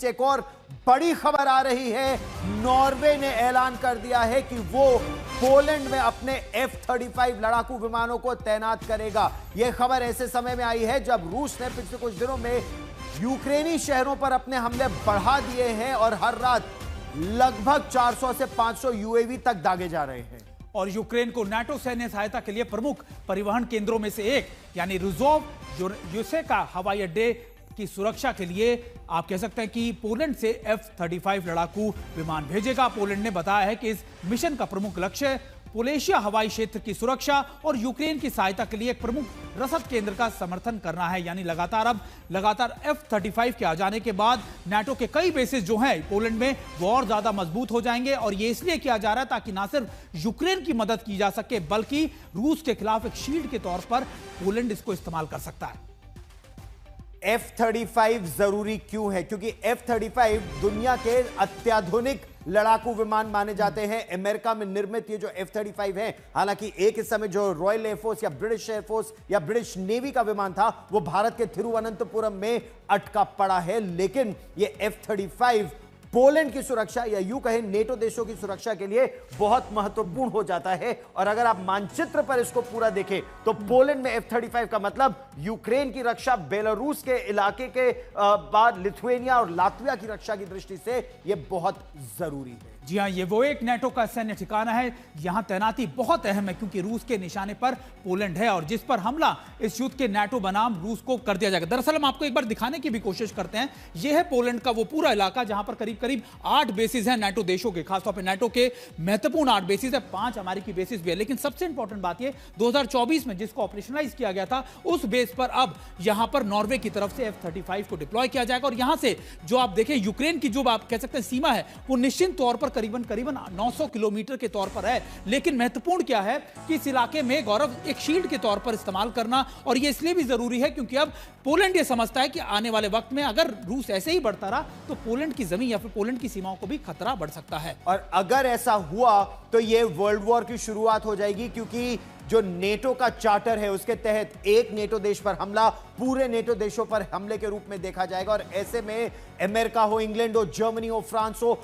बीच एक और बड़ी खबर आ रही है। नॉर्वे ने ऐलान कर दिया है कि वो पोलैंड में अपने F-35 लड़ाकू विमानों को तैनात करेगा। यह खबर ऐसे समय में आई है जब रूस ने पिछले कुछ दिनों में यूक्रेनी शहरों पर अपने हमले बढ़ा दिए हैं और हर रात लगभग 400 से 500 यूएवी तक दागे जा रहे हैं। और यूक्रेन को नाटो सैन्य सहायता के लिए प्रमुख परिवहन केंद्रों में से एक यानी रुजोव यूसेका हवाई अड्डे की सुरक्षा के लिए आप कह सकते हैं कि पोलैंड से F-35 लड़ाकू विमान भेजेगा। पोलैंड ने बताया है कि इस मिशन का प्रमुख लक्ष्य पोलेशिया हवाई क्षेत्र की सुरक्षा और यूक्रेन की सहायता के लिए एक प्रमुख रसद केंद्र का समर्थन करना है। यानी लगातार F-35 के आ जाने के बाद नाटो के कई बेसेस जो हैं पोलैंड में वो और ज्यादा मजबूत हो जाएंगे। और ये इसलिए किया जा रहा है ताकि ना सिर्फ यूक्रेन की मदद की जा सके बल्कि रूस के खिलाफ एक शील्ड के तौर पर पोलैंड इसको इस्तेमाल कर सकता है। F-35 जरूरी क्यों है? क्योंकि F-35 दुनिया के अत्याधुनिक लड़ाकू विमान माने जाते हैं। अमेरिका में निर्मित ये जो F-35 है, हालांकि एक इस समय जो रॉयल एयरफोर्स या ब्रिटिश एयरफोर्स या ब्रिटिश नेवी का विमान था वो भारत के थिरुवनंतपुरम में अटका पड़ा है, लेकिन ये F-35 पोलैंड की सुरक्षा या यूं कहें नेटो देशों की सुरक्षा के लिए बहुत महत्वपूर्ण हो जाता है। और अगर आप मानचित्र पर इसको पूरा देखें तो पोलैंड में F-35 का मतलब यूक्रेन की रक्षा, बेलारूस के इलाके के बाद लिथुआनिया और लातविया की रक्षा की दृष्टि से यह बहुत जरूरी है। जी हां, ये वो एक नाटो का सैन्य ठिकाना है। यहां तैनाती बहुत अहम है क्योंकि रूस के निशाने पर पोलैंड है और जिस पर हमला इस युद्ध के नाटो बनाम रूस को कर दिया जाएगा। दरअसल हम आपको एक बार दिखाने की भी कोशिश करते हैं। यह है पोलैंड का वो पूरा इलाका जहां पर करीब करीब 8 बेसिस हैं नाटो देशों के, खासतौर पर नाटो के महत्वपूर्ण 8 बेसिस है, 5 अमेरिकी बेसिस भी है। लेकिन सबसे इंपॉर्टेंट बात यह 2024 में जिसको ऑपरेशनलाइज किया गया था उस बेस पर अब यहां पर नॉर्वे की तरफ से F-35 को डिप्लॉय किया जाएगा। और यहां से जो आप देखें यूक्रेन की जो आप कह सकते हैं सीमा है वो निश्चित तौर पर करीबन 900 किलोमीटर के तौर पर है। लेकिन महत्वपूर्ण क्या है कि इस इलाके में गौरव एक शील्ड के तौर पर इस्तेमाल करना, और यह इसलिए भी जरूरी है क्योंकि अब पोलैंड यह समझता है कि आने वाले वक्त में अगर रूस ऐसे ही बढ़ता रहा तो पोलैंड की जमीन या फिर पोलैंड की सीमाओं को भी खतरा बढ़ सकता है। और अगर ऐसा हुआ तो यह वर्ल्ड वॉर की शुरुआत हो जाएगी, क्योंकि जो नेटो का चार्टर है उसके तहत एक नेटो देश पर हमला पूरे नेटो देशों पर हमले के रूप में देखा जाएगा। और ऐसे में अमेरिका हो, इंग्लैंड हो, जर्मनी हो, फ्रांस हो,